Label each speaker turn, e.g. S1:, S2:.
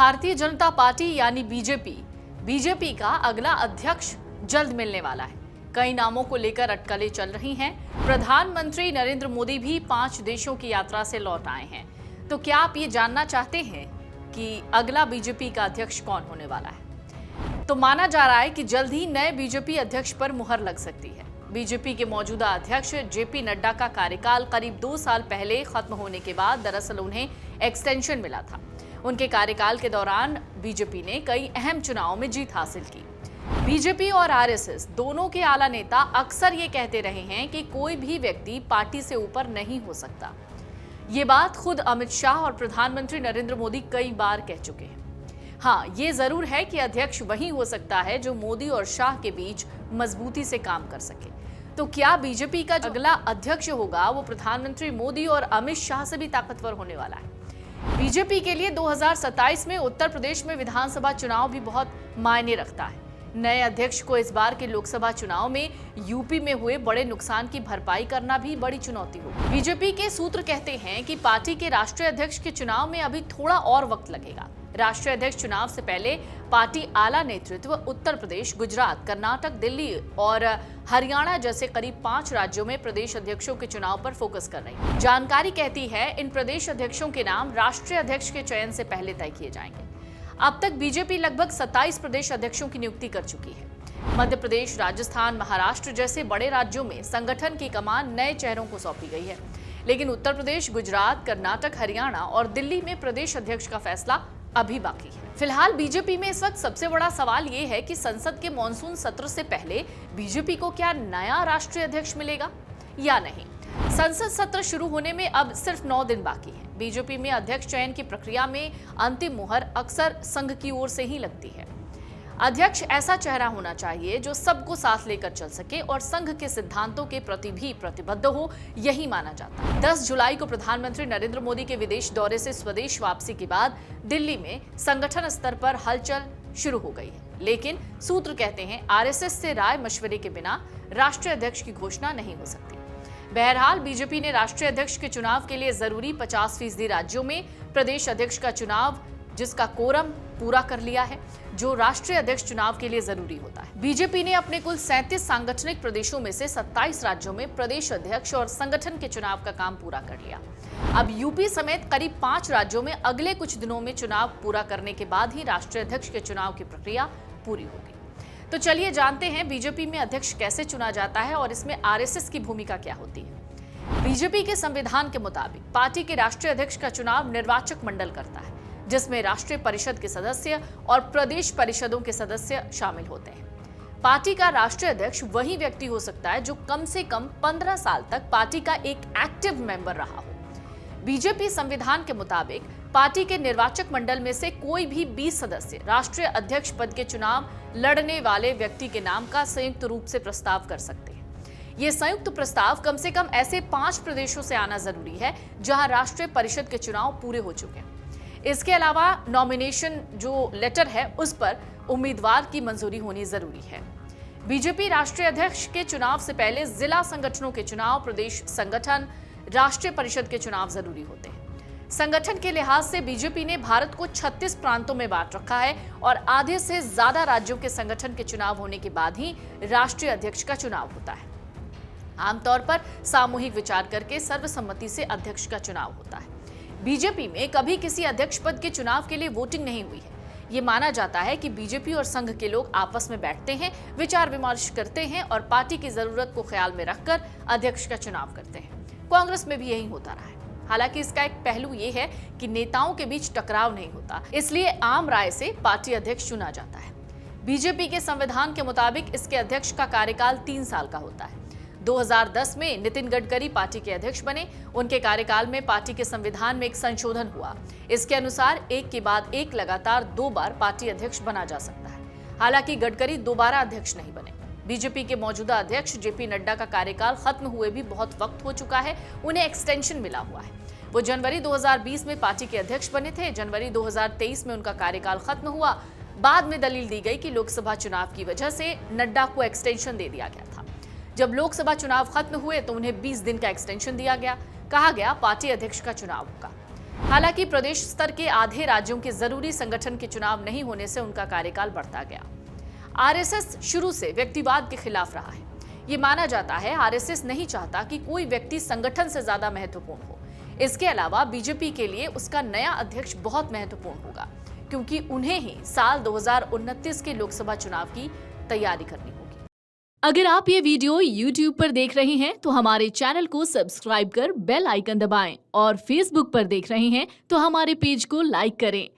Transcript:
S1: Bharatiya Janata party यानी BJP का अगला अध्यक्ष जल्द मिलने वाला है। कई नामों को लेकर अटकलें चल रही हैं। प्रधानमंत्री नरेंद्र मोदी भी 5 देशों की यात्रा से लौट आए हैं। तो क्या आप ये जानना चाहते हैं कि अगला बीजेपी का अध्यक्ष कौन होने वाला है? तो माना जा रहा है कि जल्द ही नए बीजेपी अध्यक्ष पर मुहर लग सकती है। बीजेपी के मौजूदा अध्यक्ष जेपी नड्डा का कार्यकाल करीब 2 साल पहले खत्म होने के बाद दरअसल उन्हें एक्सटेंशन मिला था। उनके कार्यकाल के दौरान बीजेपी ने कई अहम चुनावों में जीत हासिल की। बीजेपी और आरएसएस दोनों के आला नेता अक्सर ये कहते रहे हैं कि कोई भी व्यक्ति पार्टी से ऊपर नहीं हो सकता। ये बात खुद अमित शाह और प्रधानमंत्री नरेंद्र मोदी कई बार कह चुके हैं। हाँ, ये जरूर है कि अध्यक्ष वही हो सकता है जो मोदी और शाह के बीच मजबूती से काम कर सके। तो क्या बीजेपी का अगला अध्यक्ष होगा वो प्रधानमंत्री मोदी और अमित शाह से भी ताकतवर होने वाला है? बीजेपी के लिए 2027 में उत्तर प्रदेश में विधानसभा चुनाव भी बहुत मायने रखता है। नए अध्यक्ष को इस बार के लोकसभा चुनाव में यूपी में हुए बड़े नुकसान की भरपाई करना भी बड़ी चुनौती होगी। बीजेपी के सूत्र कहते हैं कि पार्टी के राष्ट्रीय अध्यक्ष के चुनाव में अभी थोड़ा और वक्त लगेगा। राष्ट्रीय अध्यक्ष चुनाव से पहले पार्टी आला नेतृत्व उत्तर प्रदेश, गुजरात, कर्नाटक, दिल्ली और हरियाणा जैसे करीब 5 राज्यों में प्रदेश अध्यक्षों के चुनाव पर फोकस कर रही है। जानकारी कहती है इन प्रदेश अध्यक्षों के नाम राष्ट्रीय अध्यक्ष के चयन से पहले तय किए जाएंगे। अब तक बीजेपी लगभग 27 प्रदेश अध्यक्षों की नियुक्ति कर चुकी है। मध्य प्रदेश, राजस्थान, महाराष्ट्र जैसे बड़े राज्यों में संगठन की कमान नए चेहरों को सौंपी गई है। लेकिन उत्तर प्रदेश, गुजरात, कर्नाटक, हरियाणा और दिल्ली में प्रदेश अध्यक्ष का फैसला अभी बाकी है। फिलहाल बीजेपी में इस वक्त सबसे बड़ा सवाल ये है कि संसद के मॉनसून सत्र से पहले बीजेपी को क्या नया राष्ट्रीय अध्यक्ष मिलेगा या नहीं। संसद सत्र शुरू होने में अब सिर्फ 9 दिन बाकी हैं। बीजेपी में अध्यक्ष चयन की प्रक्रिया में अंतिम मुहर अक्सर संघ की ओर से ही लगती है। अध्यक्ष ऐसा चेहरा होना चाहिए जो सबको साथ लेकर चल सके और संघ के सिद्धांतों के प्रति भी प्रतिबद्ध हो, यही माना जाता है। 10 जुलाई को प्रधानमंत्री नरेंद्र मोदी के विदेश दौरे से स्वदेश वापसी के बाद दिल्ली में संगठन स्तर पर हलचल शुरू हो गई है। लेकिन सूत्र कहते हैं आरएसएस से राय मशवरे के बिना राष्ट्रीय अध्यक्ष की घोषणा नहीं हो सकती। बहरहाल बीजेपी ने राष्ट्रीय अध्यक्ष के चुनाव के लिए जरूरी 50% राज्यों में प्रदेश अध्यक्ष का चुनाव जिसका कोरम पूरा कर लिया है, जो राष्ट्रीय अध्यक्ष चुनाव के लिए जरूरी होता है। बीजेपी ने अपने कुल 37 सांगठनिक प्रदेशों में से 27 राज्यों में प्रदेश अध्यक्ष और संगठन के चुनाव का काम पूरा कर लिया। अब यूपी समेत करीब 5 राज्यों में अगले कुछ दिनों में चुनाव पूरा करने के बाद ही राष्ट्रीय अध्यक्ष के चुनाव की प्रक्रिया पूरी होगी। तो चलिए जानते हैं बीजेपी में अध्यक्ष कैसे चुना जाता है और इसमें आरएसएस की भूमिका क्या होती है। बीजेपी के संविधान के मुताबिक पार्टी के राष्ट्रीय अध्यक्ष का चुनाव निर्वाचक मंडल करता है, जिसमें राष्ट्रीय परिषद के सदस्य और प्रदेश परिषदों के सदस्य शामिल होते हैं। पार्टी का राष्ट्रीय अध्यक्ष वही व्यक्ति हो सकता है जो कम से कम 15 साल तक पार्टी का एक एक्टिव मेंबर रहा हो। बीजेपी संविधान के मुताबिक पार्टी के निर्वाचक मंडल में से कोई भी 20 सदस्य राष्ट्रीय अध्यक्ष पद के चुनाव लड़ने वाले व्यक्ति के नाम का संयुक्त रूप से प्रस्ताव कर सकते हैं। ये संयुक्त प्रस्ताव कम से कम ऐसे 5 प्रदेशों से आना जरूरी है जहां राष्ट्रीय परिषद के चुनाव पूरे हो चुके हैं। इसके अलावा नॉमिनेशन जो लेटर है उस पर उम्मीदवार की मंजूरी होनी जरूरी है। बीजेपी राष्ट्रीय अध्यक्ष के चुनाव से पहले जिला संगठनों के चुनाव, प्रदेश संगठन, राष्ट्रीय परिषद के चुनाव जरूरी होते हैं। संगठन के लिहाज से बीजेपी ने भारत को 36 प्रांतों में बांट रखा है और आधे से ज्यादा राज्यों के संगठन के चुनाव होने के बाद ही राष्ट्रीय अध्यक्ष का चुनाव होता है। आमतौर पर सामूहिक विचार करके सर्वसम्मति से अध्यक्ष का चुनाव होता है। बीजेपी में कभी किसी अध्यक्ष पद के चुनाव के लिए वोटिंग नहीं हुई है। ये माना जाता है कि बीजेपी और संघ के लोग आपस में बैठते हैं, विचार विमर्श करते हैं और पार्टी की जरूरत को ख्याल में रखकर अध्यक्ष का चुनाव करते हैं। कांग्रेस में भी यही होता रहा है। हालांकि इसका एक पहलू ये है कि नेताओं के बीच टकराव नहीं होता, इसलिए आम राय से पार्टी अध्यक्ष चुना जाता है। बीजेपी के संविधान के मुताबिक इसके अध्यक्ष का कार्यकाल 3 साल का होता है। 2010 में नितिन गडकरी पार्टी के अध्यक्ष बने। उनके कार्यकाल में पार्टी के संविधान में एक संशोधन हुआ। इसके अनुसार एक के बाद एक लगातार 2 बार पार्टी अध्यक्ष बना जा सकता है। हालांकि गडकरी दोबारा अध्यक्ष नहीं बने। बीजेपी के मौजूदा अध्यक्ष जेपी नड्डा का कार्यकाल खत्म हुए भी बहुत वक्त हो चुका है, उन्हें एक्सटेंशन मिला हुआ है। वो जनवरी 2020 में पार्टी के अध्यक्ष बने थे। जनवरी 2023 में उनका कार्यकाल खत्म हुआ। बाद में दलील दी गई कि लोकसभा चुनाव की वजह से नड्डा को एक्सटेंशन दे दिया गया था। जब लोकसभा चुनाव खत्म हुए तो उन्हें 20 दिन का एक्सटेंशन दिया गया। कहा गया पार्टी अध्यक्ष का चुनाव होगा। हालांकि प्रदेश स्तर के आधे राज्यों के जरूरी संगठन के चुनाव नहीं होने से उनका कार्यकाल बढ़ता गया। आरएसएस शुरू से व्यक्तिवाद के खिलाफ रहा है। ये माना जाता है आरएसएस नहीं चाहता कि कोई व्यक्ति संगठन से ज्यादा महत्वपूर्ण हो। इसके अलावा बीजेपी के लिए उसका नया अध्यक्ष बहुत महत्वपूर्ण होगा, क्योंकि उन्हें ही साल 2029 के लोकसभा चुनाव की तैयारी करनी होगी। अगर आप ये वीडियो YouTube पर देख रहे हैं तो हमारे चैनल को सब्सक्राइब कर बेल आइकन दबाएं और Facebook पर देख रहे हैं तो हमारे पेज को लाइक करें।